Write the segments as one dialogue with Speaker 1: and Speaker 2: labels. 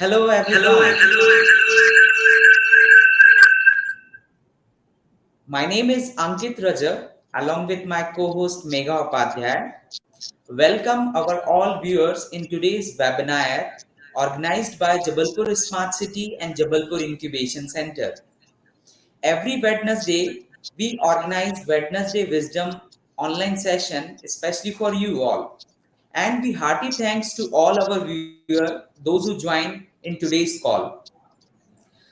Speaker 1: Hello
Speaker 2: Hello,
Speaker 1: everyone.
Speaker 2: everyone.
Speaker 1: My name is Ankit Raja along with my co-host Megha Upadhyay. Welcome our all viewers in today's webinar organized by Jabalpur Smart City and Jabalpur Incubation Center. Every Wednesday we organize Wednesday Wisdom online session especially for you all. And we hearty thanks to all our viewers, those who join in today's call.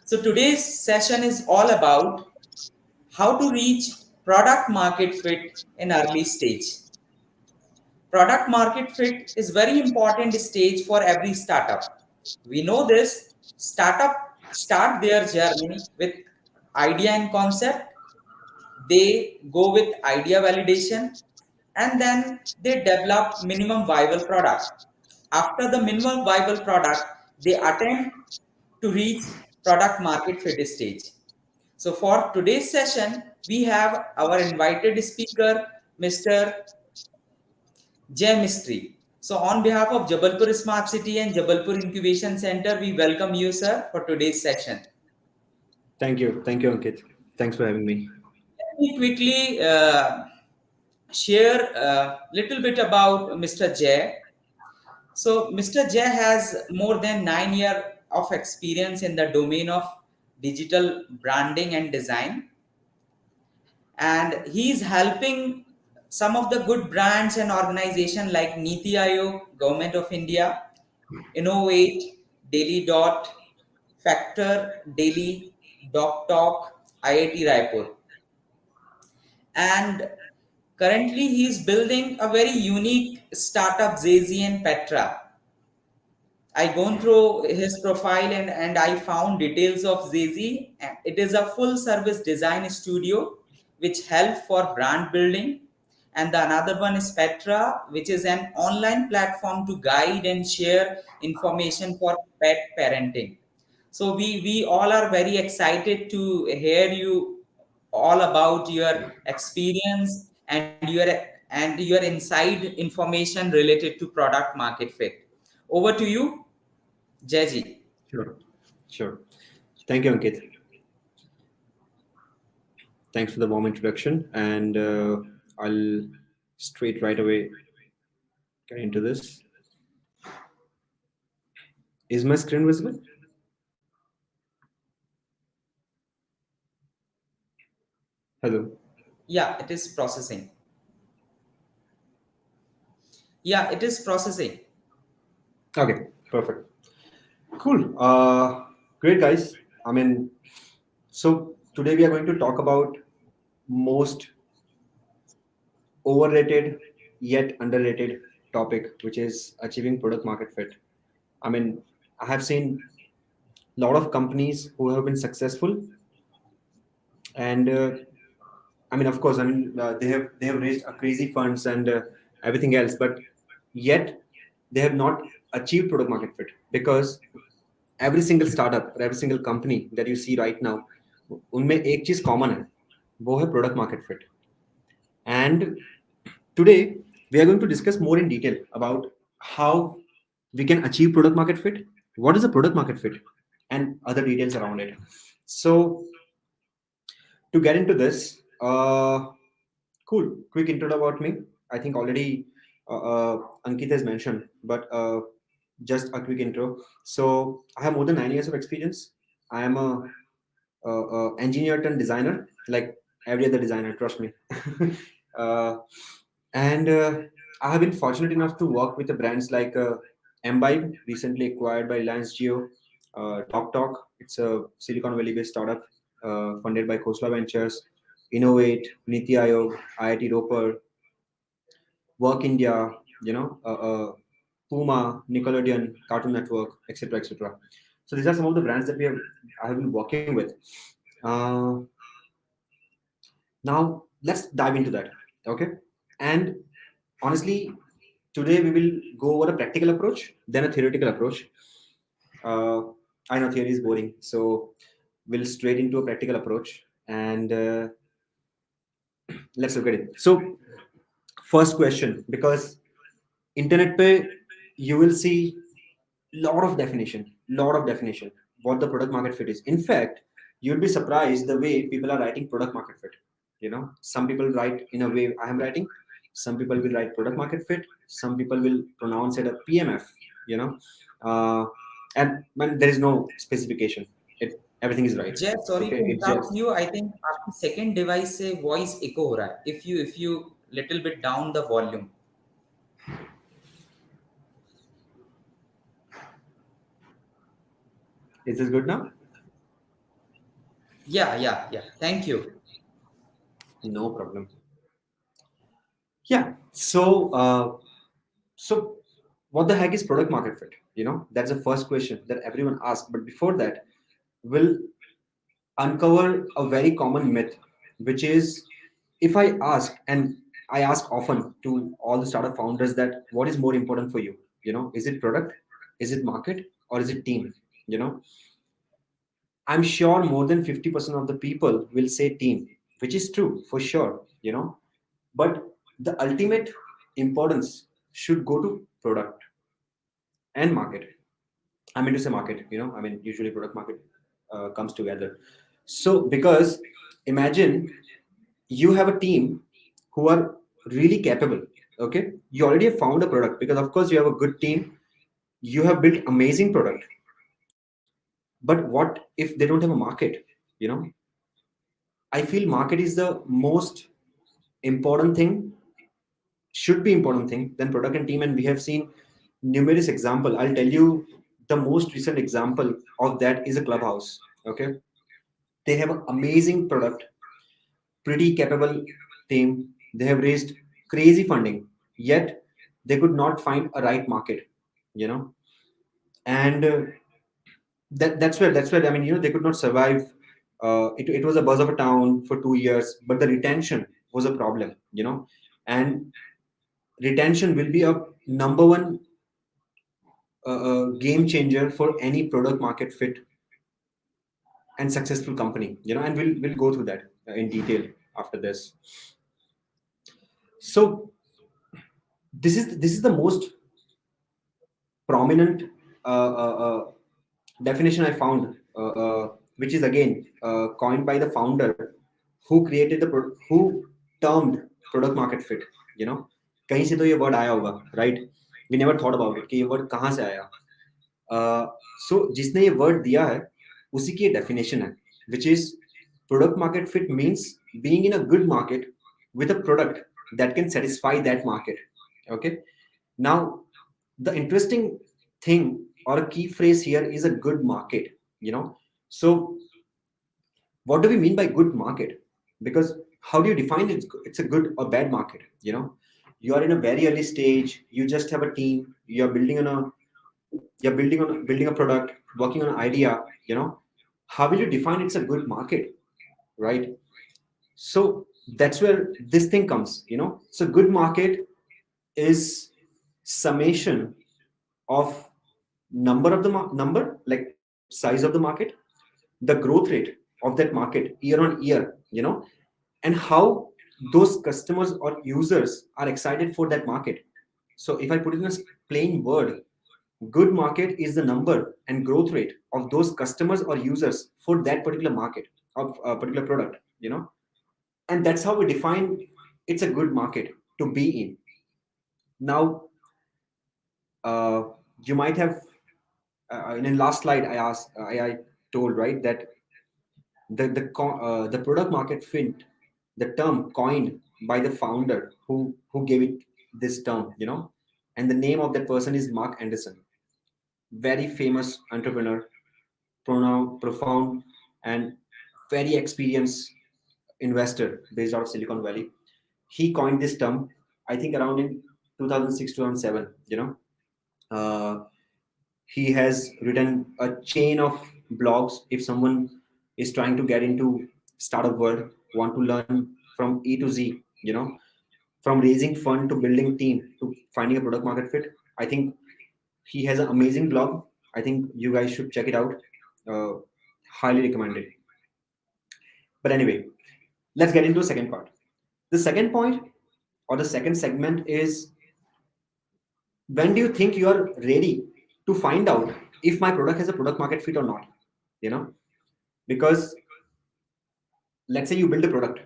Speaker 1: So today's session is all about how to reach product market fit in early stage. Product market fit is very important stage for every startup. We know this. Startup start their journey with idea and concept. They go with idea validation and then they develop minimum viable product. After the minimum viable product, they attempt to reach product market fit stage. So for today's session, we have our invited speaker, Mr. Jay Mistry. So on behalf of Jabalpur Smart City and Jabalpur Incubation Center, we welcome you, sir, for today's session.
Speaker 3: Thank you. Thank you, Ankit. Thanks for having me.
Speaker 1: Let me quickly share a little bit about Mr. Jay. So Mr. Jay has more than 9 years of experience in the domain of digital branding and design, and he's helping some of the good brands and organizations like Niti Aayog, Government of India, Innovate, Daily Dot, Factor, Daily, Doc Talk, IIT Raipur. And currently he is building a very unique startup, Zazzy and Petra. I gone through his profile and I found details of Zazzy. It is a full service design studio which help for brand building. And the another one is Petra, which is an online platform to guide and share information for pet parenting. So we all are very excited to hear you all about your experience and your inside information related to product market fit. Over to you, Jaji.
Speaker 3: Sure. Sure. Thank you, Ankit. Thanks for the warm introduction. And I'll straight right away get into this. Is my screen visible? Hello.
Speaker 1: Yeah, it is processing. Yeah, it is processing.
Speaker 3: Okay. Perfect. Cool. Great, guys. I mean, so today we are going to talk about most overrated yet underrated topic, which is achieving product market fit. I mean, I have seen a lot of companies who have been successful, and I mean, of course, I mean they have raised a crazy funds and everything else, but yet they have not achieved product market fit because every single startup or every single company that you see right now, उनमें एक चीज common है, वो है product market fit. And today we are going to discuss more in detail about how we can achieve product market fit, what is a product market fit, and other details around it. So to get into this, cool, quick intro about me. I think already Ankit has mentioned, but just a quick intro. So I have more than 9 years of experience. I am a engineer turned designer, like every other designer, trust me. uh, and I have been fortunate enough to work with the brands like Mbibe, recently acquired by Reliance Geo, Talk Talk, it's a Silicon Valley based startup funded by Khosla Ventures, Innovate, Niti Aayog, IIT Roper, Work India, Puma, Nickelodeon, Cartoon Network, etc., etc. So these are some of the brands that I have been working with. Uh, Now let's dive into that. Okay. And honestly, today we will go over a practical approach, then a theoretical approach. Uh, I know theory is boring, so we'll straight into a practical approach and let's look at it. So, first question, because internet pe you will see lot of definition. lot of definition what the product market fit is. In fact, you'll be surprised the way people are writing product market fit. Some people write in a way I am writing. Some people will write product market fit. Some people will pronounce it a PMF. You know, uh, and when there is no specification, everything is right.
Speaker 1: जय, sorry
Speaker 3: Okay,
Speaker 1: to
Speaker 3: it's
Speaker 1: interrupt
Speaker 3: just.
Speaker 1: You, I think आपकी second device से voice eco हो रहा है. If you little bit down the volume.
Speaker 3: Is this good now?
Speaker 1: या thank you.
Speaker 3: No problem. Yeah. So what the heck is product market fit? That's the first question that everyone asks. But before that, we'll uncover a very common myth, which is, if I ask, and I ask often to all the startup founders, that what is more important for you? Is it product, is it market, or is it team? You know, I'm sure more than 50% of the people will say team, which is true for sure. But the ultimate importance should go to product and market. I mean to say market, usually product market comes together. So, because imagine you have a team who are really capable, okay? You already have found a product because, of course, you have a good team, you have built amazing product. But what if they don't have a market? You know, I feel market is the most important thing, should be important thing than product and team. And we have seen numerous example. I'll tell you the most recent example of that is a Clubhouse. Okay, they have an amazing product, pretty capable team. They have raised crazy funding, yet they could not find a right market. You know, and that's where they could not survive. It was a buzz of a town for 2 years, but the retention was a problem. And retention will be a number one game changer for any product market fit and successful company. And we'll go through that in detail after this. So this is the most prominent definition I found, which is again coined by the founder who created who termed product market fit. कहीं से तो ये word आया होगा, right? We never thought about it कि ये word कहाँ से आया. So जिसने ये word दिया है उसी की ये definition है, which is product market fit means being in a good market with a product that can satisfy that market. Okay, now the interesting thing or a key phrase here is a good market. So what do we mean by good market? Because how do you define it's a good or bad market? You are in a very early stage, you just have a team, you're building a product, working on an idea. How will you define it's a good market, right? So that's where this thing comes. So good market is summation of number of the number, like size of the market, the growth rate of that market year on year, and how those customers or users are excited for that market. So if I put it in a plain word, good market is the number and growth rate of those customers or users for that particular market of a particular product. And that's how we define it's a good market to be in. Now, uh, you might have in the last slide I asked, I told, right, that the product market fit, the term coined by the founder who gave it this term, and the name of that person is Mark Anderson, very famous entrepreneur, profound, and very experienced investor based out of Silicon Valley. He coined this term, I think, around in 2006, 2007. He has written a chain of blogs. If someone is trying to get into startup world, want to learn from A to Z, from raising fund to building team to finding a product market fit, I think he has an amazing blog. I think you guys should check it out. uh, Highly recommended. But anyway, let's get into the second part. The second point, or the second segment, is when do you think you are ready to find out if my product has a product market fit or not, you know, because let's say you build a product,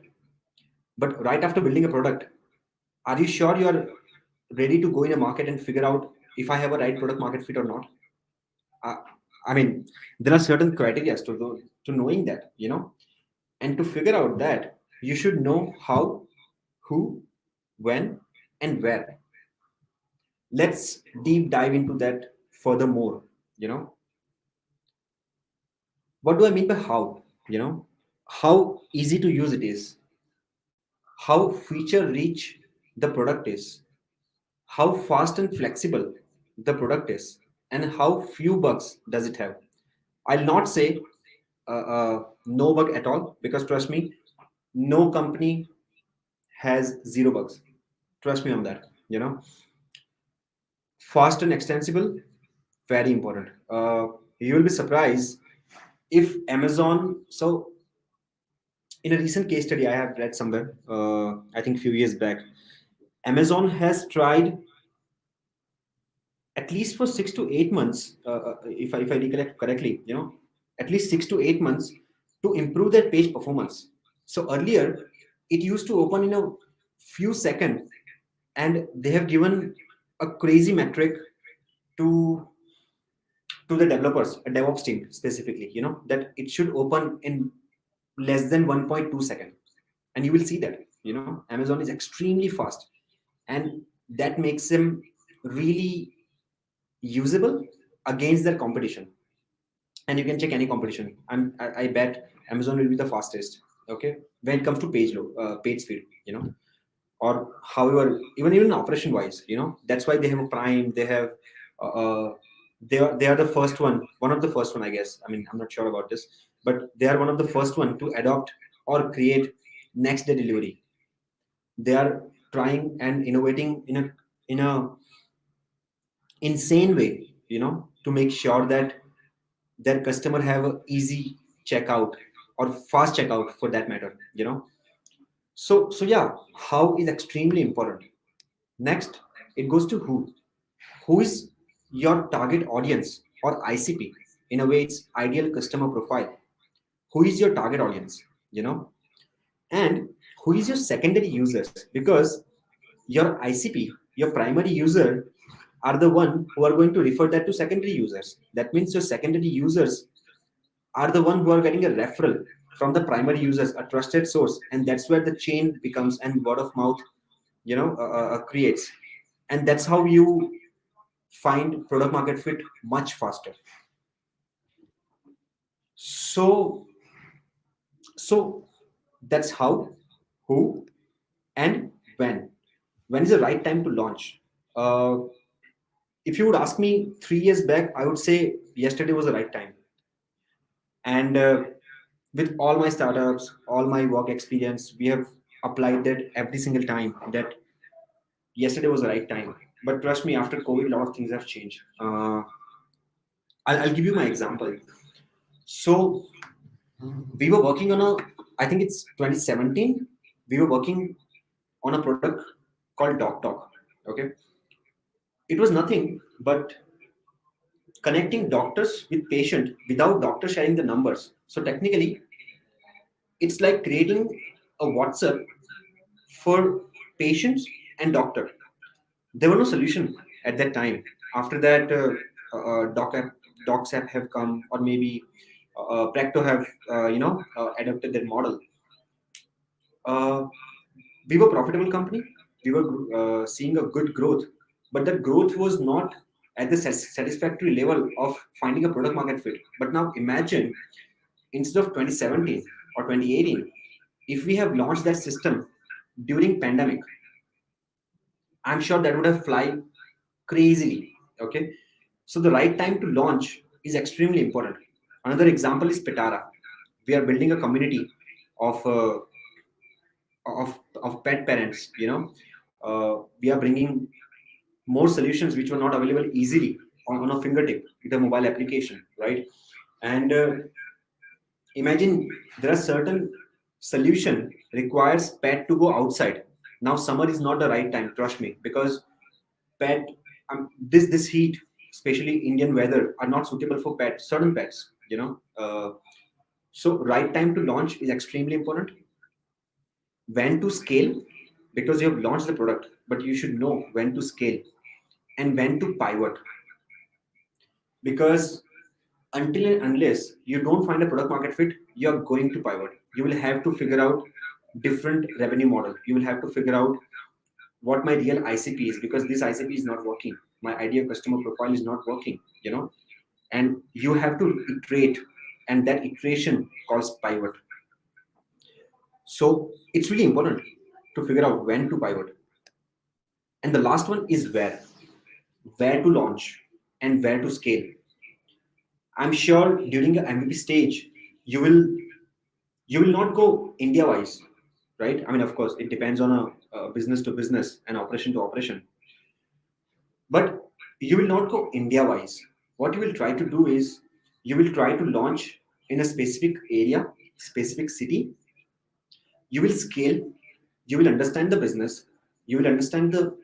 Speaker 3: but right after building a product, are you sure you are ready to go in a market and figure out if I have a right product market fit or not? uh, I mean, there are certain criteria to knowing that, you know, and to figure out that you should know how, who, when, and where. Let's deep dive into that furthermore. You know, what do I mean by how? You know, how easy to use it is, how feature rich the product is, how fast and flexible the product is, and how few bugs does it have. I'll not say no bug at all, because trust me, no company has zero bugs. Trust me on that. You know, fast and extensible, very important. You will be surprised if Amazon. So, in a recent case study I have read somewhere, I think a few years back, Amazon has tried at least for 6 to 8 months, if I recollect correctly, you know, at least 6 to 8 months to improve their page performance. So earlier, it used to open in a few seconds, and they have given a crazy metric to the developers, a DevOps team specifically, you know, that it should open in less than 1.2 seconds. And you will see that, you know, Amazon is extremely fast, and that makes them really usable against their competition. And you can check any competition. I bet Amazon will be the fastest. Okay, when it comes to page speed, you know, or however, even operation wise, you know, that's why they have a Prime. They have, they are the first one of the first one, I guess. I mean, I'm not sure about this, but they are one of the first one to adopt or create next day delivery. They are trying and innovating in a insane way, you know, to make sure that their customer have a easy checkout or fast checkout for that matter, you know. So yeah, how is extremely important. Next, it goes to who is your target audience or ICP. In a way, it's ideal customer profile. Who is your target audience, you know, and who is your secondary users, because your ICP, your primary user, are the one who are going to refer that to secondary users. That means your secondary users are the one who are getting a referral from the primary users, a trusted source, and that's where the chain becomes and word of mouth, you know, creates, and that's how you find product market fit much faster. So so that's how, who, and when. When is the right time to launch? If you would ask me 3 years back, I would say yesterday was the right time. And with all my startups, all my work experience, we have applied that every single time, that yesterday was the right time. But trust me, after COVID, a lot of things have changed. I'll give you my example. So we were working on a, I think it's 2017. We were working on a product called Doc Talk. Okay, it was nothing but connecting doctors with patient without doctor sharing the numbers. So technically, it's like creating a WhatsApp for patients and doctor. There were no solution at that time. After that, docs app have come, or maybe Practo have adopted their model. Uh, we were profitable company. We were seeing a good growth, but that growth was not at the satisfactory level of finding a product market fit. But now imagine, instead of 2017 or 2018, if we have launched that system during pandemic, I'm sure that would have fly crazily. Okay, so the right time to launch is extremely important. Another example is Petara. We are building a community of pet parents. You know, we are bringing more solutions which were not available easily on a fingertip with a mobile application, right? And imagine, there are certain solution requires pet to go outside. Now summer is not the right time, trust me, because pet, this heat, especially Indian weather, are not suitable for pets, certain pets, so right time to launch is extremely important. When to scale, because you have launched the product, but you should know when to scale and when to pivot. Because until and unless you don't find a product market fit, you're going to pivot. You will have to figure out different revenue model. You will have to figure out what my real ICP is, because this ICP is not working. My ideal customer profile is not working, and you have to iterate, and that iteration calls pivot. So it's really important to figure out when to pivot. And the last one is where to launch and where to scale. I'm sure during the MVP stage, you will you will not go India wise, right? I mean, of course, it depends on a business to business and operation to operation, but you will not go India wise. What you will try to do is you will try to launch in a specific area, specific city. You will scale. You will understand the business. You will understand the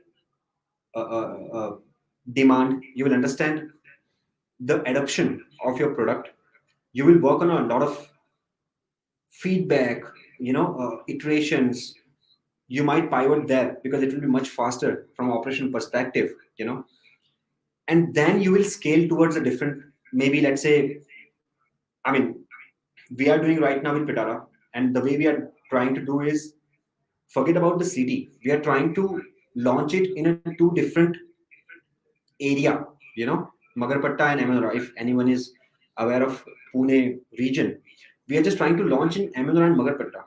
Speaker 3: uh, uh, uh, demand. You will understand the adoption of your product. You will work on a lot of feedback, iterations. You might pivot there because it will be much faster from operation perspective, and then you will scale towards a different, maybe let's say, I mean, we are doing right now with Petara, and the way we are trying to do is forget about the city. We are trying to launch it in a two different area, Magarpatta and Emanora. If anyone is aware of Pune region, we are just trying to launch in Emanora and Magarpatta.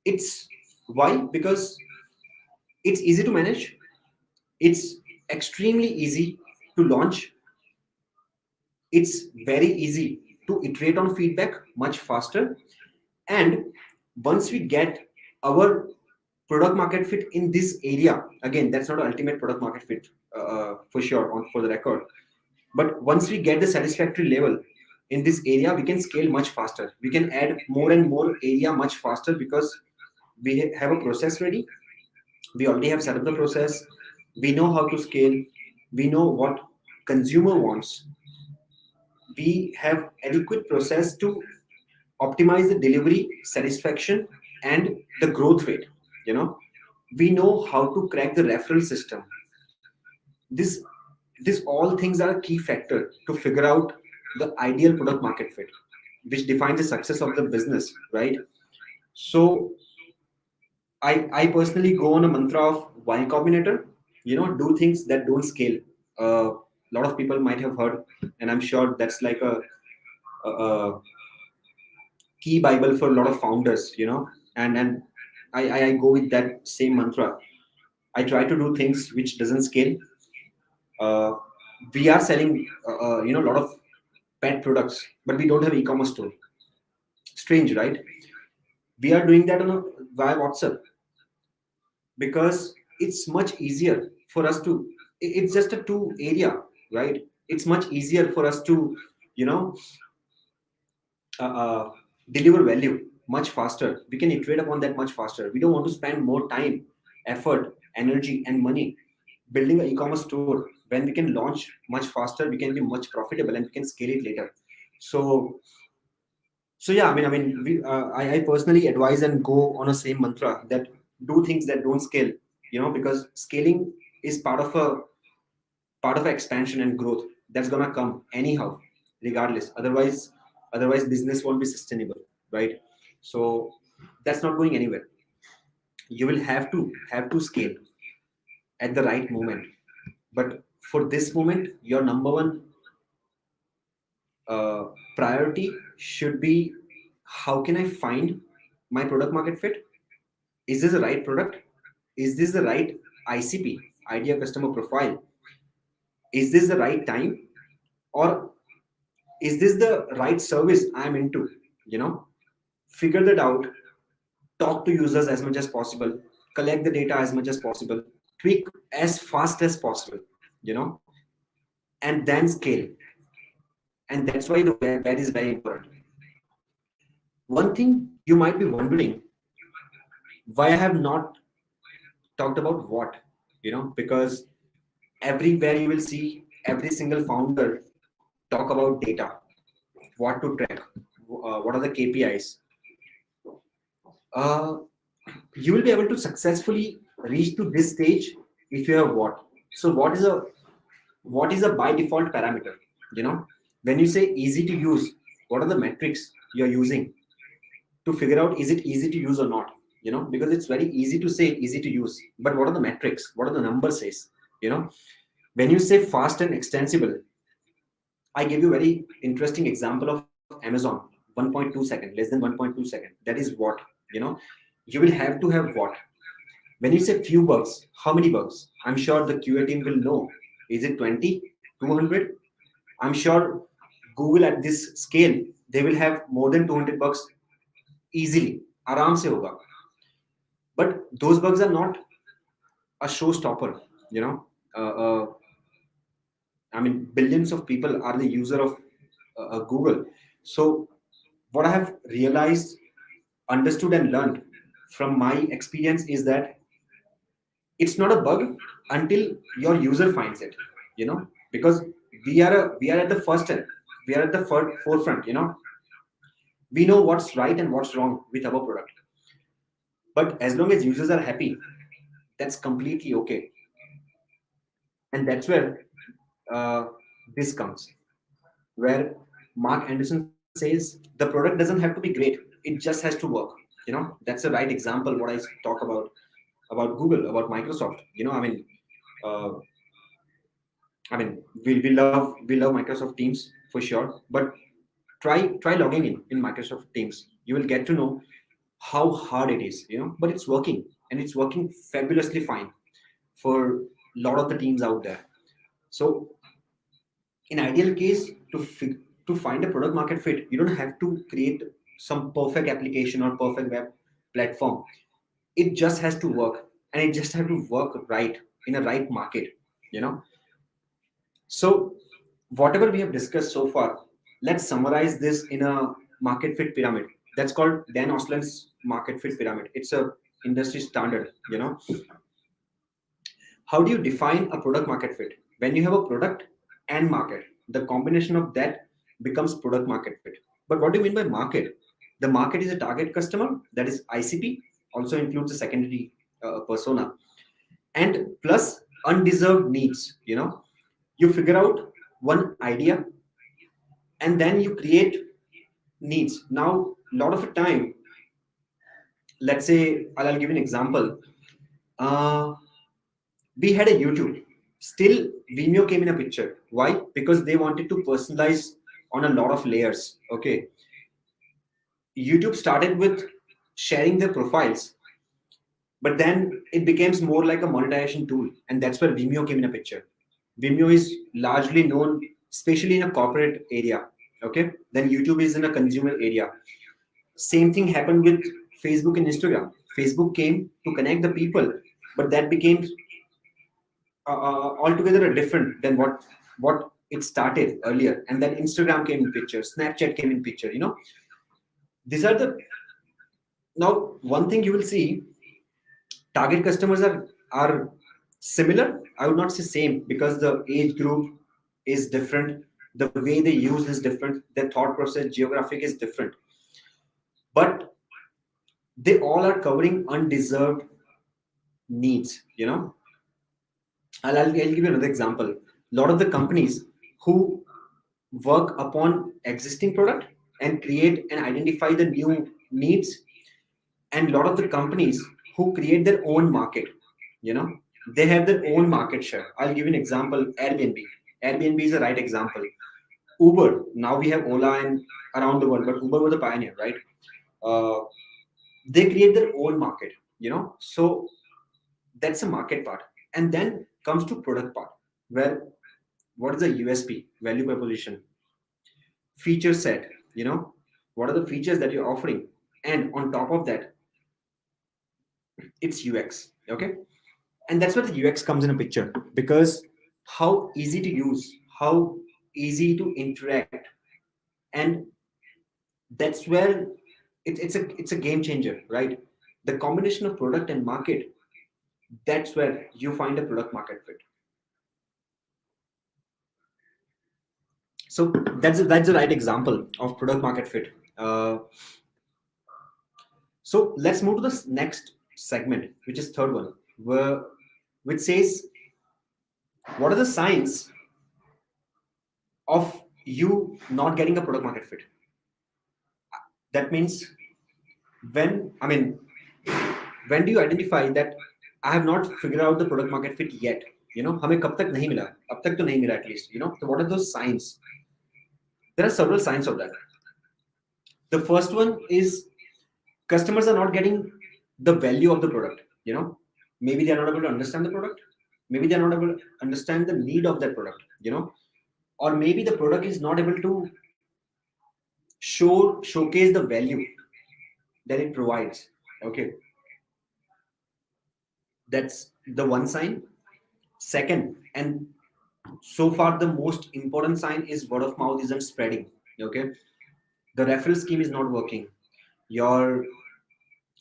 Speaker 3: It's why? Because it's easy to manage. It's extremely easy to launch. It's very easy to iterate on feedback much faster. And once we get our product market fit in this area, again, that's not an ultimate product market fit for sure, on for the record. But once we get the satisfactory level in this area, we can scale much faster. We can add more and more area much faster because we have a process ready. We already have set up the process. We know how to scale. We know what consumer wants. We have adequate process to optimize the delivery satisfaction and the growth rate. We know how to crack the referral system. This this all things are a key factor to figure out the ideal product market fit, which defines the success of the business, right? So I personally go on a mantra of Y Combinator. Do things that don't scale. A lot of people might have heard, and I'm sure that's like a key bible for a lot of founders, and I go with that same mantra. I try to do things which doesn't scale. uh, we are selling a lot of pet products, but we don't have e-commerce store. Strange, right? We are doing that via WhatsApp because it's much easier for us to. It's just a two area, right? It's much easier for us to you know uh, uh, deliver value much faster. We can iterate upon that much faster. We don't want to spend more time, effort, energy, and money building an e-commerce store when we can launch much faster. We can be much profitable and we can scale it later. So, so yeah, I personally advise and go on a same mantra that do things that don't scale. Because scaling is part of expansion and growth that's gonna come anyhow, regardless. Otherwise business won't be sustainable, right? So that's not going anywhere. You will have to scale at the right moment. But for this moment, your number one uh, priority should be, how can I find my product market fit? Is this the right product? Is this the right ICP, idea customer profile? Is this the right time? Or is this the right service I'm into? Figure that out, talk to users as much as possible, collect the data as much as possible, tweak as fast as possible, you know, and then scale. And that's why the where is very important. One thing you might be wondering, why I have not talked about what, because everywhere you will see every single founder talk about data, what to track, what are the KPIs. Uh, you will be able to successfully reach to this stage if you have what. So what is a by default parameter? You know, when you say easy to use, what are the metrics you're using to figure out is it easy to use or not? You know, because it's very easy to say easy to use, but what are the metrics? What are the numbers says? You know, when you say fast and extensible, I give you very interesting example of Amazon. 1.2 second, less than 1.2 second. That is what, you know, you will have to have what. When you say few bugs, how many bugs? I'm sure the QA team will know. Is it 20, 200? I'm sure Google at this scale, they will have more than 200 bugs easily. Aram se hoga. But those bugs are not a showstopper, you know. I mean, billions of people are the user of Google. So what I have realized, understood and learned from my experience is that it's not a bug until your user finds it, you know, because we are at the first step, we are at the forefront, you know, we know what's right and what's wrong with our product, but as long as users are happy, that's completely okay. And that's where uh, this comes, where Mark Anderson says the product doesn't have to be great, it just has to work. You know, that's a right example what I talk about Google, about Microsoft. You know, uh, we love Microsoft Teams for sure, but try logging in Microsoft Teams. You will get to know how hard it is, you know, but it's working, and it's working fabulously fine for a lot of the teams out there. So in ideal case, to find a product market fit, you don't have to create some perfect application or perfect web platform. It just has to work, and it just has to work right in a right market, you know. So whatever we have discussed so far, let's summarize this in a market fit pyramid. That's called Dan Osland's market fit pyramid. It's a industry standard, you know. How do you define a product market fit? When you have a product and market, the combination of that becomes product market fit. But what do you mean by market? The market is a target customer, that is ICP, also includes a secondary persona, and plus undeserved needs. You know, you figure out one idea and then you create needs. Now, a lot of the time, let's say, I'll give you an example. Uh, we had a YouTube. Still, Vimeo came in a picture. Why? Because they wanted to personalize on a lot of layers. Okay. YouTube started with sharing their profiles, but then it becomes more like a monetization tool. And that's where Vimeo came in a picture. Vimeo is largely known, especially in a corporate area. Okay. Then YouTube is in a consumer area. Same thing happened with Facebook and Instagram. Facebook came to connect the people, but that became altogether different than what it started earlier. And then Instagram came in picture, Snapchat came in picture. You know, these are the now one thing you will see. Target customers are similar. I would not say same because the age group is different. The way they use is different. Their thought process, geographic is different. But they all are covering undeserved needs. You know, I'll give you another example. A lot of the companies who work upon existing product and create and identify the new needs, and a lot of the companies who create their own market, you know, they have their own market share. I'll give you an example. Airbnb is a right example. Uber, now we have Ola and around the world, but Uber was the pioneer, right? uh, they create their own market, you know. So that's a market part. And then comes to product part, where what is the USP, value proposition, feature set, you know, what are the features that you're offering, and on top of that, it's UX. Okay. And that's where the UX comes in a picture, because how easy to use, how easy to interact, and that's where it's a game changer, right? The combination of product and market, that's where you find a product market fit. So that's the right example of product market fit. So let's move to the next segment, which is third one, which says what are the signs of you not getting a product market fit. That means when I mean when do you identify that I have not figured out the product market fit yet? हमें कब तक नहीं मिला, अब तक तो नहीं मिला at least. So what are those signs? There are several signs of that. The first one is customers are not getting the value of the product. Maybe they are not able to understand the product. Maybe they are not able to understand the need of that product. Or maybe the product is not able to showcase the value that it provides. Okay, that's the one sign. Second, and so far the most important sign, is word of mouth isn't spreading. Okay, the referral scheme is not working, your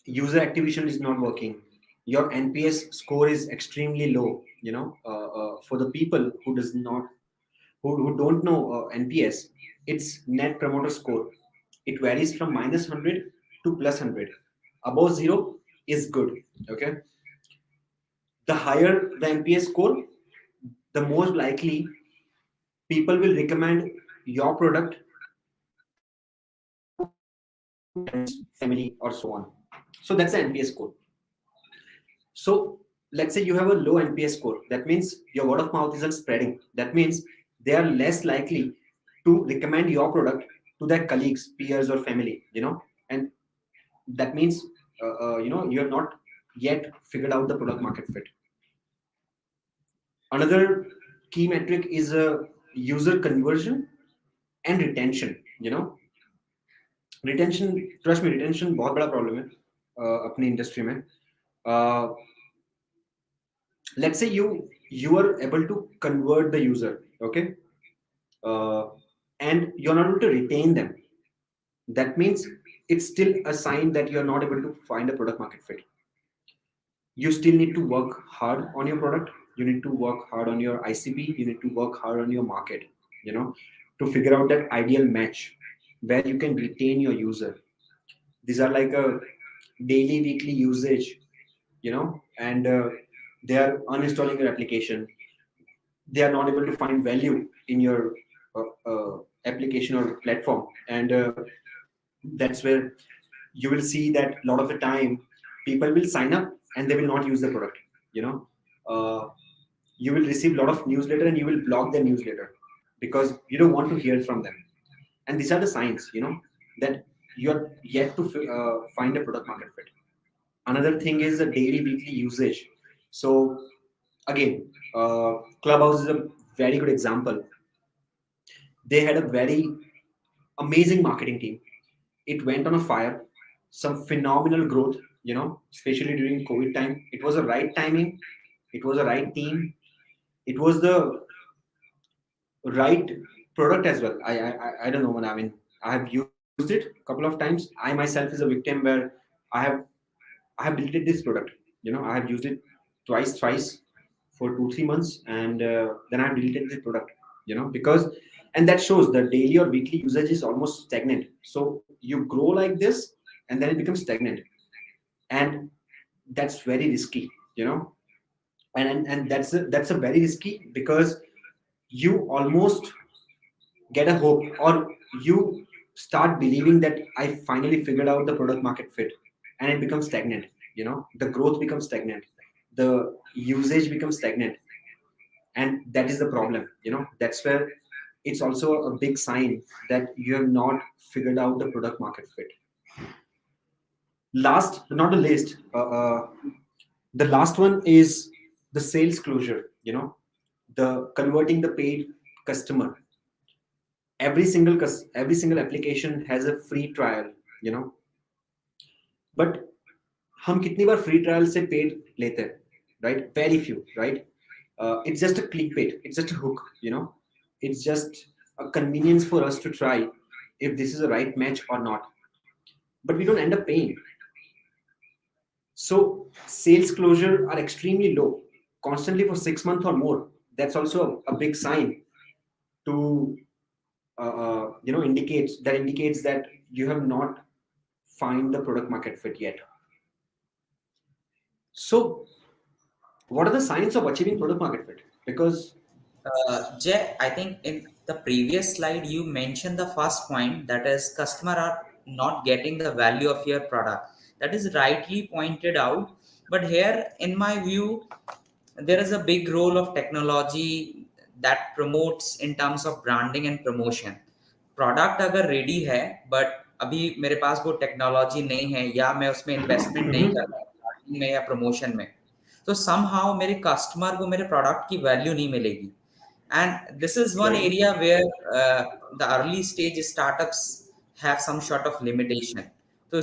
Speaker 3: user activation is not working, your NPS score is extremely low. For the people who don't know NPS, it's net promoter score. It varies from -100 to +100. Above 0 is good. Okay, the higher the NPS score, the most likely people will recommend your product to friends, family, or so on. So that's the NPS score. So let's say you have a low NPS score. That means your word of mouth isn't spreading. That means they are less likely to recommend your product to their colleagues, peers, or family. And that means you have not yet figured out the product market fit. Another key metric is user conversion and retention. Retention, trust में retention बहुत बड़ा problem है अपनी industry में. Let's say you are able to convert the user, okay, and you're not able to retain them. That means it's still a sign that you're not able to find a product market fit. You still need to work hard on your product, you need to work hard on your ICP, you need to work hard on your market, to figure out that ideal match where you can retain your user. These are like a daily, weekly usage, and they are uninstalling your application. They are not able to find value in your application or platform, and that's where you will see that a lot of the time people will sign up and they will not use the product. You will receive a lot of newsletter and you will block the newsletter because you don't want to hear from them. And these are the signs, that you're yet to find a product market fit. Another thing is the daily, weekly usage. So again, Clubhouse is a very good example. They had a very amazing marketing team. It went on a fire, some phenomenal growth, especially during COVID time. It was a right timing. It was a right team. It was the right product as well. I don't know. I mean, I have used it a couple of times. I myself is a victim where I have I have deleted this product. I have used it twice, thrice for 2-3 months, and then I have deleted this product. Because, and that shows the daily or weekly usage is almost stagnant. So you grow like this, and then it becomes stagnant, and that's very risky. And that's a very risky, because you almost get a hope, or you start believing that I finally figured out the product market fit, and it becomes stagnant. The growth becomes stagnant, the usage becomes stagnant, and that is the problem. That's where it's also a big sign that you have not figured out the product market fit. Last but not the least, the last one is the sales closure. The converting the paid customer. Every single application has a free trial. But हम कितनी बार free trial से paid लेते हैं, right? Very few, right? It's just a clickbait, it's just a hook. It's just a convenience for us to try if this is a right match or not, but we don't end up paying. So sales closure are extremely low, constantly for 6 months or more. That's also a big sign to indicates that you have not find the product market fit yet. So what are the signs of achieving product market fit? Because
Speaker 1: Jay, I think in the previous slide you mentioned the first point, that is customer are not getting the value of your product. That is rightly pointed out. But here, in my view, there is a big role of technology that promotes in terms of branding and promotion. Product अगर ready है but अभी मेरे पास वो technology नहीं है या मैं उसमें इन्वेस्टमेंट नहीं कर
Speaker 3: Mhm.
Speaker 1: रहा हूँ marketing में या प्रमोशन में, तो समहाउ मेरे कस्टमर को मेरे प्रोडक्ट की वैल्यू नहीं मिलेगी. And this is one
Speaker 3: Right.
Speaker 1: area where the early stage startups have some sort of limitation. तो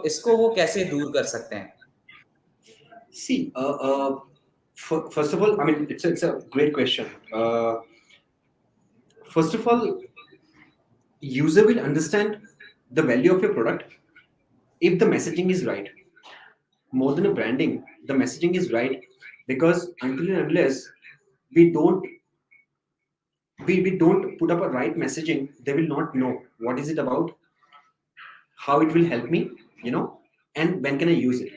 Speaker 1: इसको वो कैसे दूर कर सकते हैं?
Speaker 3: See, first of all, I mean, it's a great question. First of all, user will understand the value of your product if the messaging is right. More than a branding, the messaging is right, because until and unless we don't we don't put up a right messaging, they will not know what is it about, how it will help me, and when can I use it.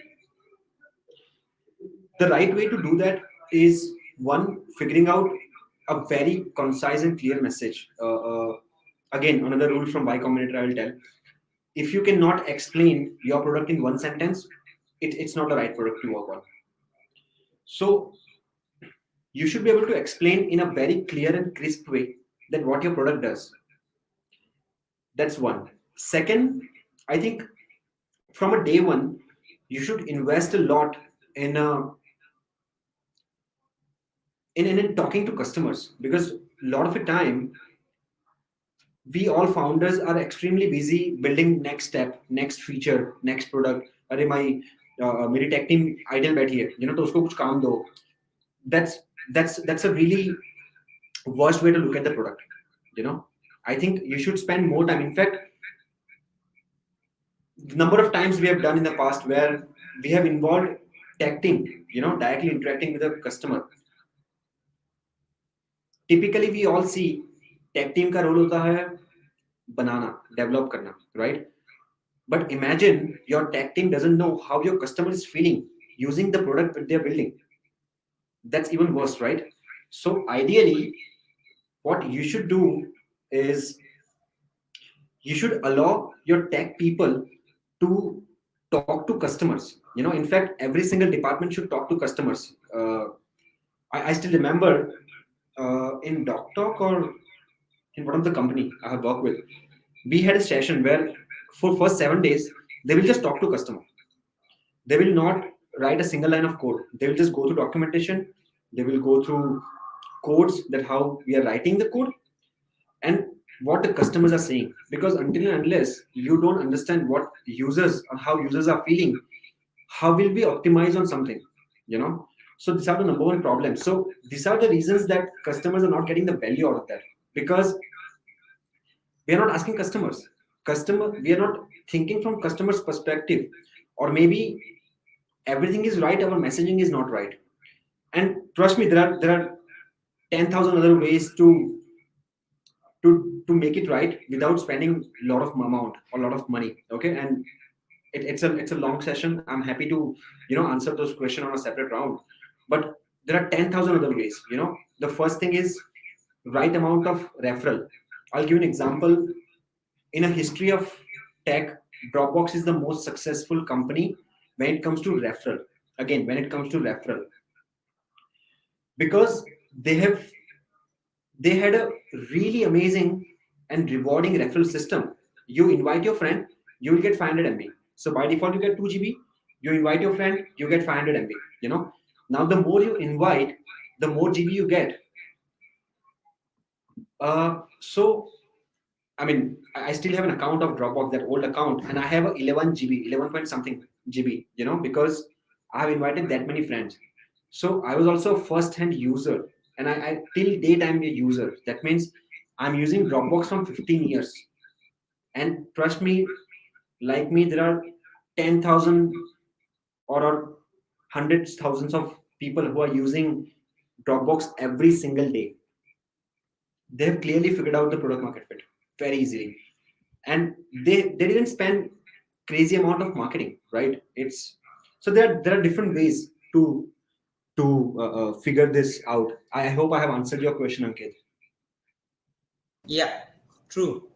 Speaker 3: The right way to do that is, one, figuring out a very concise and clear message. Again, another rule from Y Combinator I will tell: if you cannot explain your product in one sentence, it's not the right product to work on. So you should be able to explain in a very clear and crisp way that what your product does. That's one. Second, I think from a day one, you should invest a lot in in talking to customers, because a lot of the time we all founders are extremely busy building next step, next feature, next product. अरे भाई मेरी tech team idol बैठी है, तो उसको कुछ काम दो. that's that's a really worst way to look at the product. I think you should spend more time. In fact, the number of times we have done in the past where we have involved tech team, directly interacting with the customer. Typically we all see tech team का role होता है बनाना, develop करना, right? But imagine your tech team doesn't know how your customer is feeling using the product that they're building. That's even worse, right? So ideally, what you should do is you should allow your tech people to talk to customers. In fact, every single department should talk to customers. I still remember in DocTalk or in one of the company I have worked with, we had a session where for first 7 days they will just talk to customer. They will not write a single line of code. They will just go through documentation. They will go through codes, that how we are writing the code and what the customers are saying. Because until and unless you don't understand what users or how users are feeling, how will we optimize on something? So these are the number one problem. So these are the reasons that customers are not getting the value out of that, because we are not asking customer, we are not thinking from customer's perspective. Or maybe everything is right, our messaging is not right. And trust me, there are 10,000 other ways to make it right without spending a lot of amount or a lot of money. Okay, and it's a long session. I'm happy to answer those questions on a separate round. But there are 10,000 other ways. The first thing is right amount of referral. I'll give you an example. In a history of tech, Dropbox is the most successful company when it comes to referral. Again, when it comes to referral, because they had a really amazing and rewarding referral system. You invite your friend, you will get 500 MB. So by default, you get 2 GB. You invite your friend, you get 500 MB. Now the more you invite, the more GB you get. So I mean, I still have an account of Dropbox, that old account, and I have a 11 GB, 11 point something GB. Because I have invited that many friends. So I was also a first-hand user, and I till date I'm a user. That means I'm using Dropbox from 15 years. And trust me, like me, there are 10,000 or hundreds thousands of people who are using Dropbox every single day. They have clearly figured out the product market fit. very easily. And they didn't spend crazy amount of marketing, right? It's so there are different ways to figure this out. I hope I have answered your question, Ankit.
Speaker 1: Yeah, true.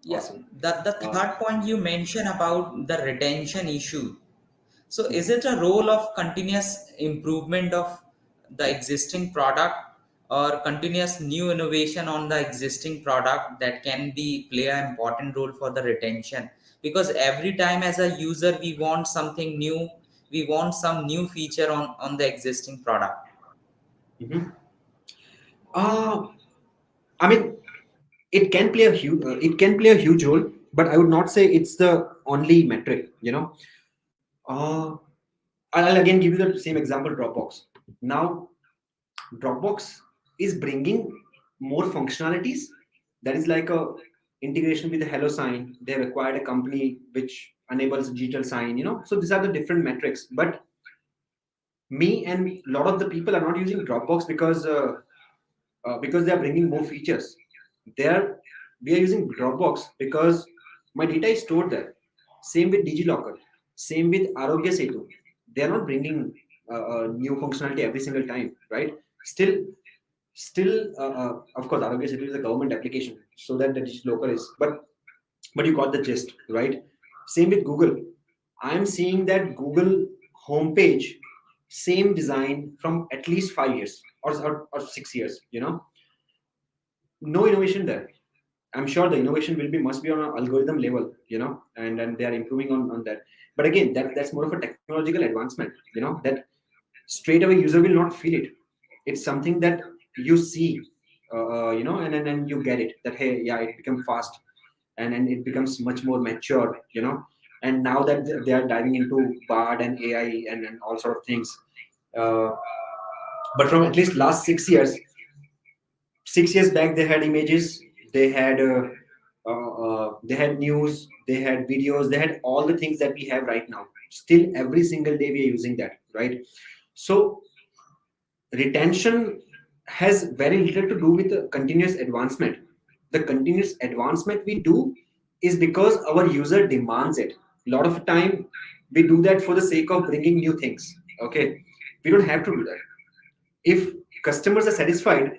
Speaker 1: Yeah,
Speaker 3: Awesome.
Speaker 1: the
Speaker 3: uh,
Speaker 1: third point you mentioned about the retention issue. So is
Speaker 3: mhm.
Speaker 1: it a role of continuous improvement of the existing product, or continuous new innovation on the existing product that can be play an important role for the retention? Because every time as a user we want something new, we want some new feature on the existing product.
Speaker 3: Mhm. uh, I mean, it can play a huge role, but I would not say it's the only metric, you know. uh, I'll again give you the same example, Dropbox. Now Dropbox is bringing more functionalities. That is like a integration with the Hello Sign. They have acquired a company which enables digital sign. You know, so these are the different metrics. But me and a lot of the people are not using Dropbox because they are bringing more features. We are using Dropbox because my data is stored there. Same with DigiLocker. Same with Arogya Setu. They are not bringing new functionality every single time, right? Still, of course, Arogya Setu is a government application, so that the DigiLocker is. But you got the gist, right? Same with Google. I'm seeing that Google homepage, same design from at least 5 years or 6 years. You know, no innovation there. I'm sure the innovation will be must be on an algorithm level, you know, and they are improving on that. But again, that's more of a technological advancement, you know, that straight away user will not feel it. It's something that you see, you know, and you get it that hey, yeah, it becomes fast, and it becomes much more mature, you know. And now that they are diving into Bard and AI and all sort of things, uh, but from at least last 6 years, 6 years back they had images, they had they had news, they had videos, they had all the things that we have right now. Still every single day we are using that, right? So retention has very little to do with the continuous advancement. The continuous advancement we do is because our user demands it. A lot of time we do that for the sake of bringing new things. Okay, we don't have to do that. If customers are satisfied,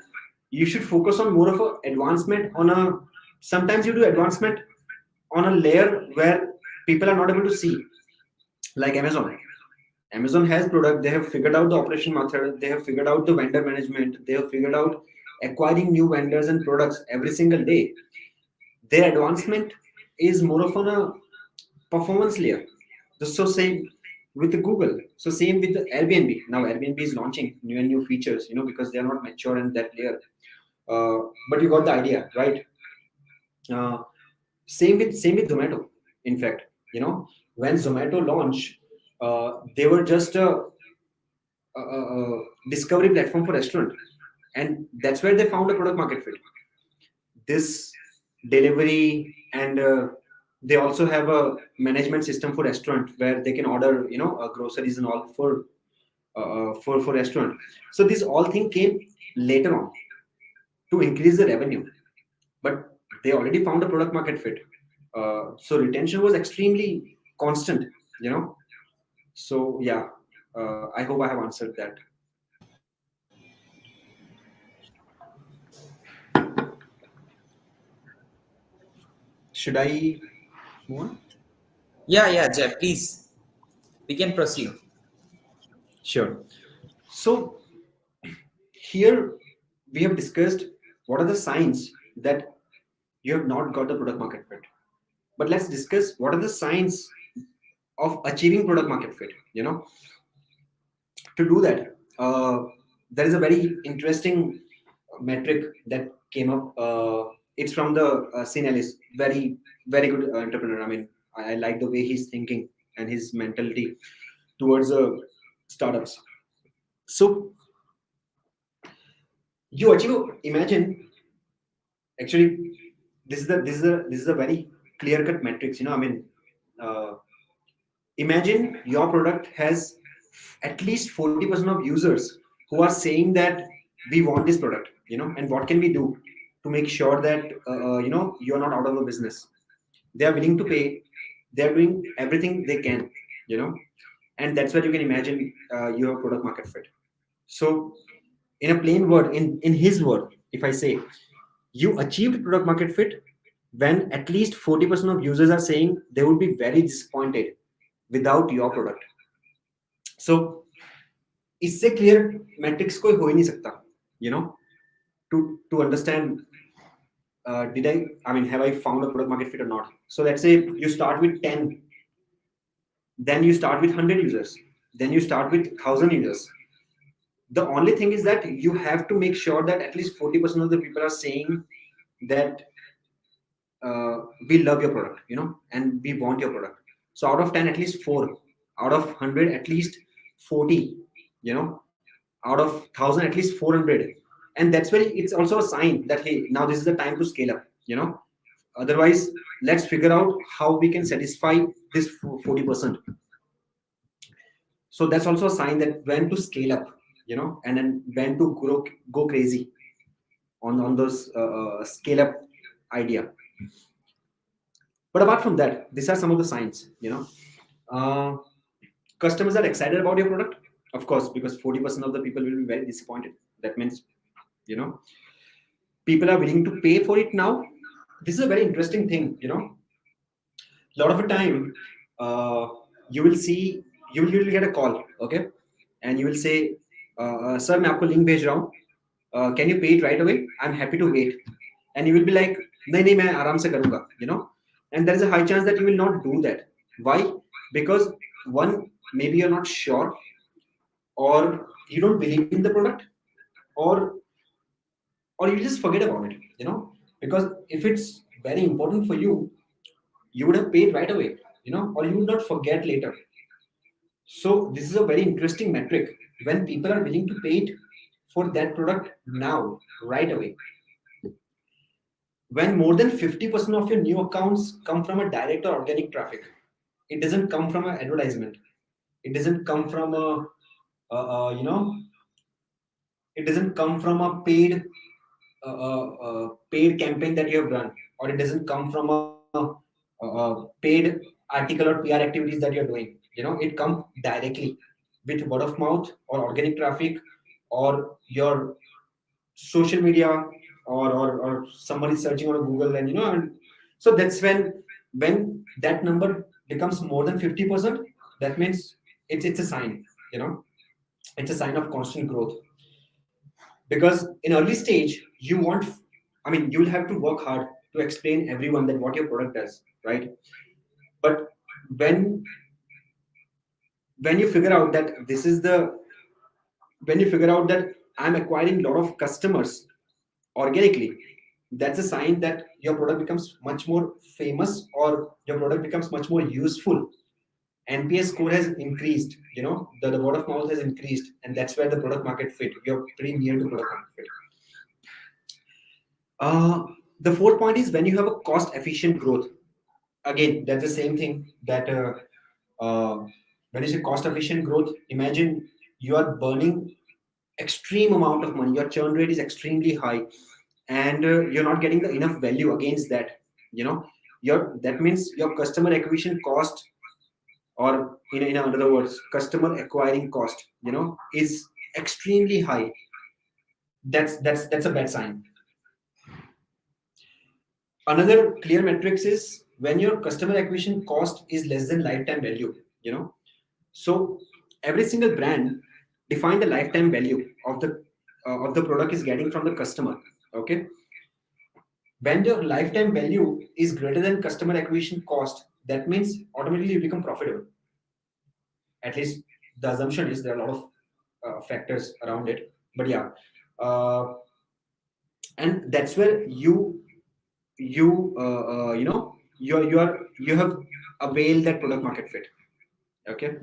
Speaker 3: you should focus on more of a advancement on a, sometimes you do advancement on a layer where people are not able to see, like Amazon has product, they have figured out the operation method, they have figured out the vendor management, they have figured out acquiring new vendors and products every single day. Their advancement is more of on a performance layer. So same with the Google. So same with the Airbnb. Now Airbnb is launching new and new features, you know, because they are not mature in that layer. But you got the idea, right? Uh, same with Zomato. In fact, you know, when Zomato launched, they were just a discovery platform for restaurant, and that's where they found a product market fit. This delivery and they also have a management system for restaurant where they can order, you know, groceries and all for restaurant. So this all thing came later on to increase the revenue, but they already found a product market fit. So retention was extremely constant, you know. So yeah, I hope I have answered that. Should I move on?
Speaker 1: Yeah, yeah, Jeff, please, we can
Speaker 3: Sure.
Speaker 1: proceed.
Speaker 3: Sure. So here we have discussed what are the signs that you have not got the product market fit. But let's discuss what are the signs of achieving product market fit. You know, to do that, there is a very interesting metric that came up. It's from the Ellis, very good entrepreneur. I mean, I like the way he's thinking and his mentality towards startups. So you achieve. Imagine, actually, this is a very clear cut metrics. You know, I mean, uh, imagine your product has at least 40% of users who are saying that we want this product. You know, and what can we do? to make sure that you're not out of a business. They are willing to pay. They are doing everything they can, you know, and that's where you can imagine your product market fit. So, in a plain word, in his word, if I say you achieved product market fit when at least 40% of users are saying they would be very disappointed without your product. So इससे clear metrics कोई हो ही नहीं सकता, you know, to understand have I found a product market fit or not. So let's say you start with 10, then you start with 100 users, then you start with 1,000 users. The only thing is that you have to make sure that at least 40% of the people are saying that we love your product, you know, and we want your product. So out of 10, at least 4. Out of 100, at least 40, you know. Out of 1,000, at least 400. And that's where it's also a sign that, hey, now this is the time to scale up, you know. Otherwise, let's figure out how we can satisfy this 40%. So that's also a sign that when to scale up, you know, and then when to go crazy on those scale up idea. But apart from that, these are some of the signs, you know. Uh, Customers are excited about your product, of course, because 40% of the people will be very disappointed. That means, you know, people are willing to pay for it now. This is a very interesting thing, you know. A lot of the time, you will see, you will get a call, okay, and you will say, sir, मैं आपको link भेज रहा हूँ. Can you pay it right away? I'm happy to wait. And you will be like, नहीं नहीं मैं आराम से करूँगा, you know. And there is a high chance that you will not do that. Why? Because one, maybe you're not sure, or you don't believe in the product, or you just forget about it, you know. Because if it's very important for you, you would have paid right away, you know, or you would not forget later. So this is a very interesting metric when people are willing to pay it for that product now, right away. When more than 50% of your new accounts come from a direct or organic traffic, it doesn't come from an advertisement. It doesn't come from you know, it doesn't come from a paid campaign that you have run, or it doesn't come from a paid article or PR activities that you're doing. You know, it comes directly with word of mouth or organic traffic or your social media, or somebody searching on Google, and you know, and so that's when that number becomes more than 50%, that means it's a sign, you know, it's a sign of constant growth. Because in early stage you want, I mean, you'll have to work hard to explain everyone that what your product does, right? But when you figure out that this is the when you figure out that I'm acquiring a lot of customers organically, that's a sign that your product becomes much more famous, or your product becomes much more useful. NPS score has increased, you know, the word of mouth has increased, and that's where the product market fit, you're pretty near to product market fit. The fourth point is when you have a cost efficient growth. Again, that's the same thing that uh, when you say cost efficient growth, imagine you are burning extreme amount of money, your churn rate is extremely high, and you're not getting the enough value against that, you know. That means your customer acquisition cost, or in other words, customer acquiring cost, you know, is extremely high. That's a bad sign. Another clear metrics is when your customer acquisition cost is less than lifetime value, you know. So every single brand define the lifetime value of the product is getting from the customer, okay. When your lifetime value is greater than customer acquisition cost, that means automatically you become profitable. At least the assumption is there are a lot of factors around it, but yeah. uh, and that's where you know, you have availed that product market fit, okay.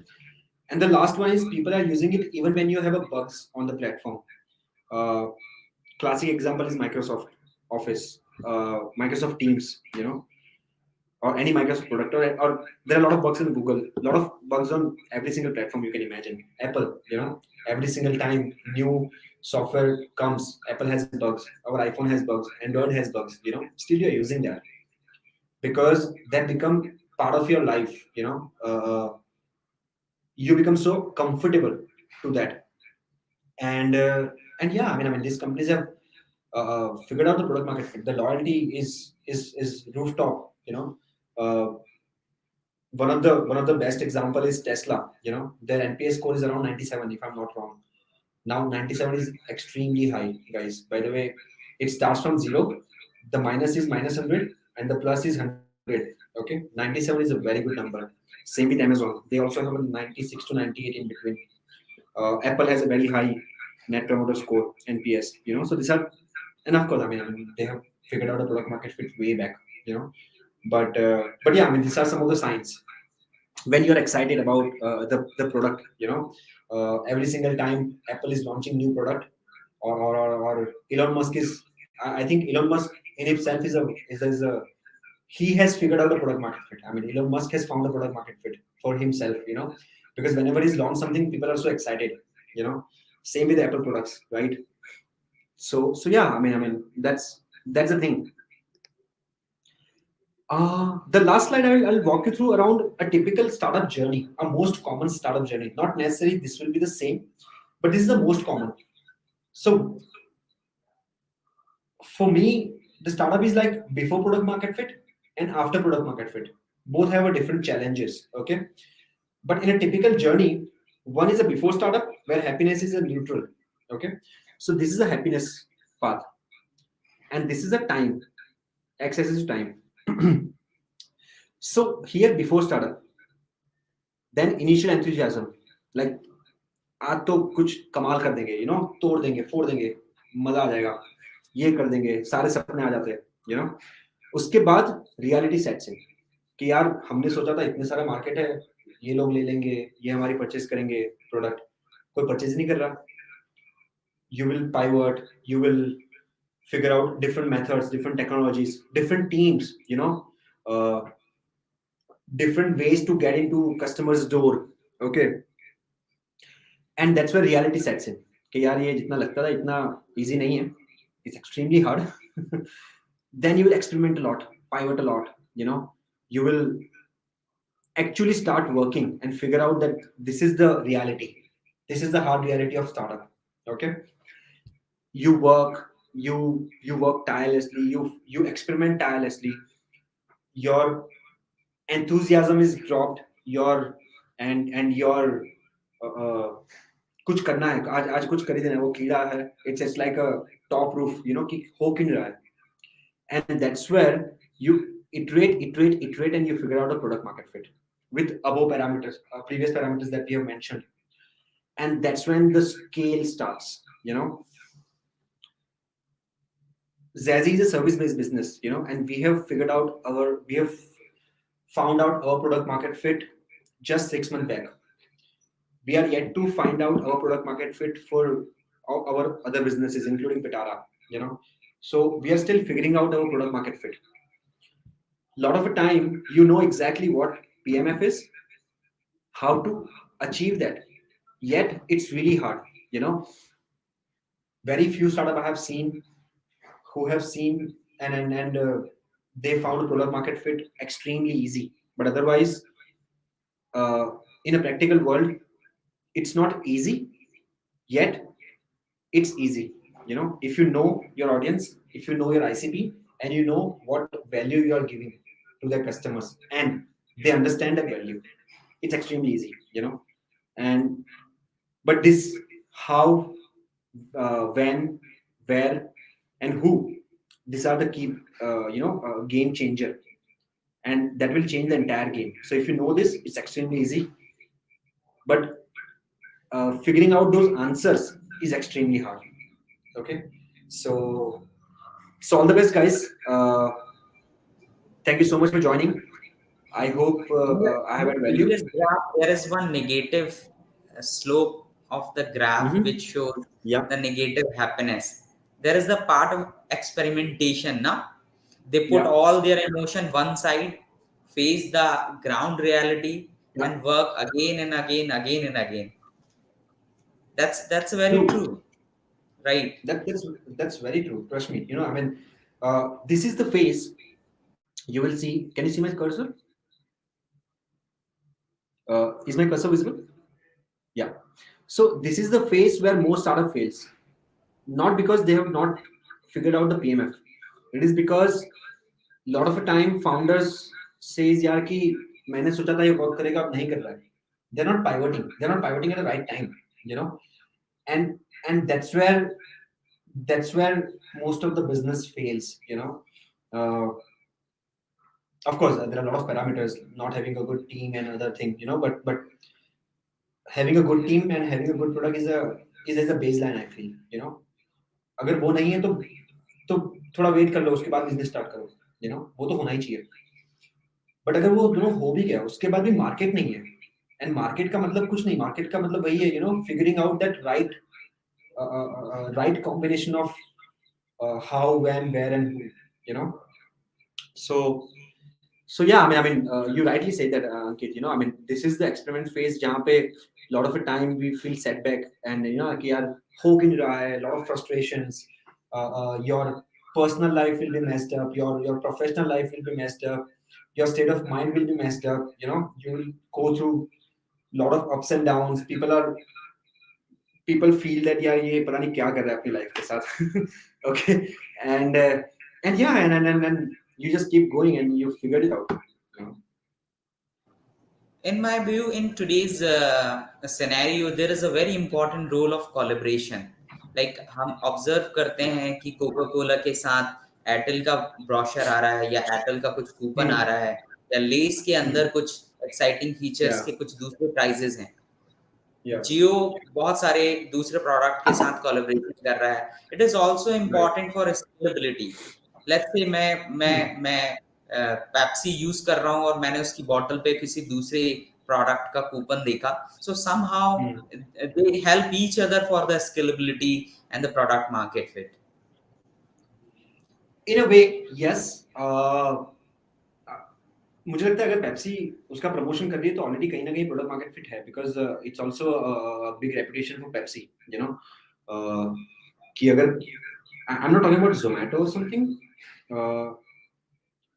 Speaker 3: And the last one is people are using it even when you have a bugs on the platform. uh, Classic example is Microsoft Office, Microsoft Teams, you know, or any Microsoft product, or there are a lot of bugs in Google, a lot of bugs on every single platform you can imagine. Apple, you know, every single time new software comes, Apple has bugs, our iPhone has bugs, Android has bugs, still you're using that because that become part of your life. You become so comfortable to that. And yeah, I mean these companies have figured out the product market fit. The loyalty is rooftop. Uh, one of the best example is Tesla. Their NPS score is around 97, if I'm not wrong. Now 97 is extremely high, guys. By the way, it starts from zero. The minus is minus 100, and the plus is 100. Okay, 97 is a very good number. Same with Amazon. They also have a 96 to 98 in between. Apple has a very high net promoter score, NPS. So these are, and of course, I mean they have figured out the product market fit way back. But yeah, I mean these are some of the signs when you're excited about the product. Every single time Apple is launching new product, or Elon Musk is, I think Elon Musk in himself is a he has figured out the product market fit. I mean, Elon Musk has found the product market fit for himself, because whenever he's launched something, people are so excited, you know. Same with Apple products, right? So yeah, I mean that's the thing. The last slide I'll walk you through around a typical startup journey, a most common startup journey. Not necessarily this will be the same, but this is the most common. So for me, the startup is like before product market fit and after product market fit. Both have a different challenges. Okay, but in a typical journey, one is a before startup where happiness is a neutral. Okay, so this is a happiness path, and this is a time, access is time. So here before startup, then initial enthusiasm, like आज तो कुछ कमाल कर देंगे, तोड़ देंगे, फोड़ देंगे, मजा आ जाएगा, ये कर देंगे, सारे सपने आ जाते हैं, उसके बाद रियलिटी सेट्स इन कि यार हमने सोचा था इतने सारा मार्केट है, ये लोग ले लेंगे, ये हमारी परचेज करेंगे प्रोडक्ट, कोई परचेज नहीं कर रहा. You will pivot, you will figure out different methods, different technologies, different teams, uh, different ways to get into customers door. Okay, and that's where reality sets in कि यार ये जितना लगता था इतना easy नहीं है, it's extremely hard. Then you will experiment a lot, pivot a lot, you will actually start working and figure out that this is the reality, this is the hard reality of startup. Okay, you work tirelessly, you experiment tirelessly, your enthusiasm is dropped, your and your uh, कुछ करना है, आज आज कुछ कर ही देना है, वो कीड़ा है, it's like a top roof, कि हो क्यों नहीं रहा है. And that's where you iterate and you figure out a product market fit with above parameters, previous parameters that we have mentioned. And that's when the scale starts. Zazzy is a service based business, and we have found out our product market fit just 6 months back. We are yet to find out our product market fit for our other businesses, including Petara. So we are still figuring out our product market fit. A lot of the time, you know exactly what PMF is, how to achieve that. Yet it's really hard. Very few startup I have seen who have seen and they found a product market fit extremely easy. But otherwise, uh, in a practical world, it's not easy. Yet it's easy. If you know your audience, if you know your ICP, and you know what value you are giving to their customers, and they understand that value, it's extremely easy. And but this how, when, where, and who, these are the key game changer, and that will change the entire game. So if you know this, it's extremely easy, but figuring out those answers is extremely hard. Okay, so all the best, guys. Thank you so much for joining. I hope I have
Speaker 1: In the
Speaker 3: added value.
Speaker 1: previous graph, there is one negative slope of the graph
Speaker 3: Mm-hmm.
Speaker 1: which shows
Speaker 3: Yeah,
Speaker 1: the negative happiness. There is the part of experimentation. Now, they put
Speaker 3: yeah,
Speaker 1: all their emotion one side, face the ground reality,
Speaker 3: yeah.
Speaker 1: and work again and again, again and again. That's very
Speaker 3: True.
Speaker 1: true. right?
Speaker 3: That's very true. Trust me. You know, I mean, this is the phase you will see. Can you see my cursor? Is my cursor visible? Yeah. So this is the phase where most startup fails, not because they have not figured out the PMF. It is because lot of the time founders says यार कि मैंने सोचा था ये work करेगा अब नहीं कर रहा है. They're not pivoting. They're not pivoting at the right time. You know, and that's where most of the business fails. You know, of course there are a lot of parameters, not having a good team and other thing. You know, but having a good team and having a good product is a baseline. I feel. You know, अगर वो नहीं है तो थोड़ा wait कर लो, उसके बाद business start करो. यू नो, वो तो होना ही चाहिए. बट अगर वो दोनों हो भी गया, उसके बाद भी मार्केट नहीं है, एंड मार्केट का मतलब कुछ नहीं, मार्केट का मतलब वही है, you know, figuring out that right combination of how, when, where and who, you know. So yeah, I mean, you rightly say that, Ankit. You know, I mean, this is the experiment phase जहाँ पे lot of the time we feel setback and you know कि यार हो क्यों नहीं रहा है, lot of frustrations. Your personal life will be messed up. Your professional life will be messed up. Your state of mind will be messed up. You know, you will go through lot of ups and downs. People feel that यार ये पता नहीं क्या कर रहा है अपनी life के साथ. Okay, and yeah, and you just keep going and you figured it out. You know?
Speaker 1: In my view, in today's scenario, there is a very important role of collaboration. Like हम observe करते हैं कि Coca Cola के साथ Airtel का brochure आ रहा है, या एयरटेल का कुछ कूपन आ रहा है, या लेस के अंदर कुछ एक्साइटिंग फीचर्स
Speaker 3: Yeah.
Speaker 1: के कुछ दूसरे प्राइजेस हैं.
Speaker 3: Yeah.
Speaker 1: जियो बहुत सारे दूसरे प्रोडक्ट के साथ कोलैबोरेशन कर रहा है. It is also
Speaker 3: Right.
Speaker 1: Important for scalability. Let's say मैं पेप्सी यूज कर रहा हूँ और मैंने उसकी बॉटल पे किसी दूसरे प्रोडक्ट का कूपन देखा. सो somehow they help each other for the scalability and the product market fit.
Speaker 3: In a way, yes. मुझे लगता है अगर पेप्सी उसका प्रमोशन कर रही है तो ऑलरेडी कहीं ना कहीं प्रोडक्ट मार्केट फिट है, because it's also big reputation for Pepsi. You know, कि अगर I am not talking about Zomato और something,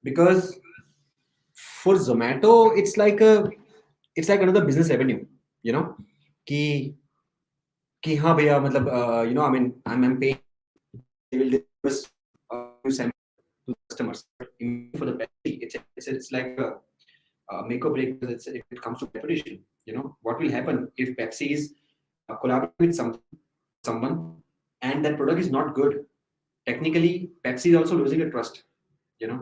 Speaker 3: because for Zomato it's like another business revenue. You know, कि हाँ भैया, मतलब you know, I am paying, they will give us new sample to the customers. For the Pepsi, it's like a make or break, because if it comes to reputation. You know, what will happen if Pepsi is collaborating with someone and that product is not good? Technically, Pepsi is also losing a trust. You know,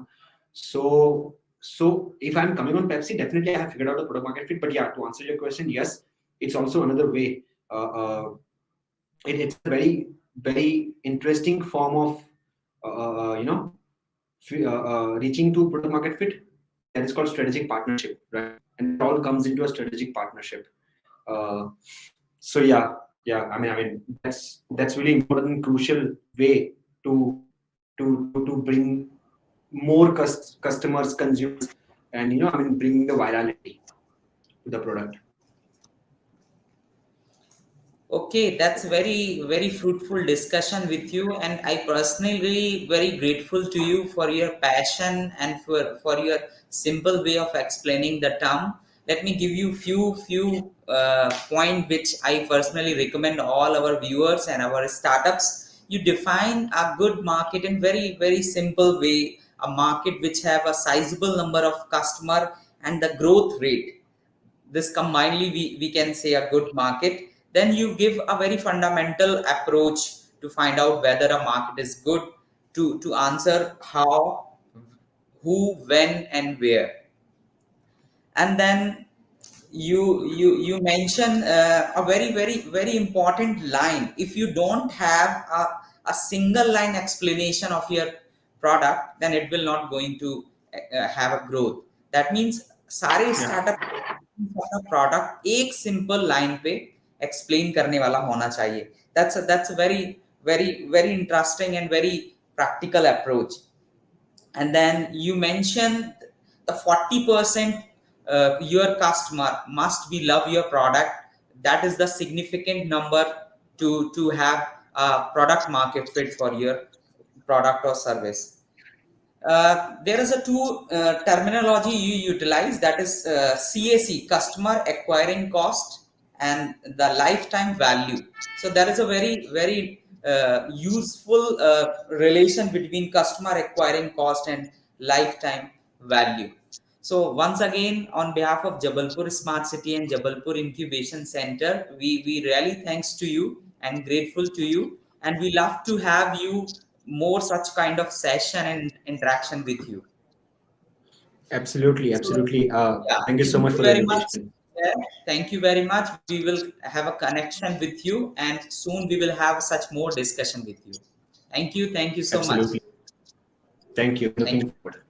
Speaker 3: so if I'm coming on Pepsi, definitely I have figured out the product market fit. But yeah, to answer your question, yes, it's also another way. It's a very interesting form of you know, reaching to product market fit. That is called strategic partnership, right? And it all comes into a strategic partnership. So yeah, I mean that's really important, crucial way to bring more customers, consumers, and you know, I mean, bringing the virality to the product.
Speaker 1: Okay, that's very fruitful discussion with you, and I personally very grateful to you for your passion and for your simple way of explaining the term. Let me give you few point which I personally recommend all our viewers and our startups. You define a good market in very simple way, a market which have a sizable number of customer and the growth rate. This combinedly we can say a good market. Then you give a very fundamental approach to find out whether a market is good, to answer how, who, when, and where. And then you mention a very important line. If you don't have a single line explanation of your product, then it will not going to have a growth. That means सारे
Speaker 3: Yeah.
Speaker 1: Startup product एक simple line पे explain करने वाला होना चाहिए. That's a very interesting and very practical approach. And then you mentioned the 40% your customer must be love your product. That is the significant number to have product market fit for your product or service. There is a two terminology you utilize, that is CAC, customer acquiring cost, and the lifetime value. So there is a very useful relation between customer acquiring cost and lifetime value. So once again, on behalf of Jabalpur Smart City and Jabalpur Incubation Center, we really thanks to you and grateful to you, and we love to have you more such kind of session and interaction with you.
Speaker 3: Absolutely,
Speaker 1: So
Speaker 3: absolutely.
Speaker 1: yeah,
Speaker 3: Thank you so
Speaker 1: thank
Speaker 3: much
Speaker 1: you
Speaker 3: for the
Speaker 1: very much.
Speaker 3: invitation.
Speaker 1: Yeah, thank you very much. We will have a connection with you, and soon we will have such more discussion with you. Thank you. Thank you so much.
Speaker 3: Absolutely. Thank you. I'm
Speaker 1: Thank
Speaker 3: looking
Speaker 1: you.
Speaker 3: forward.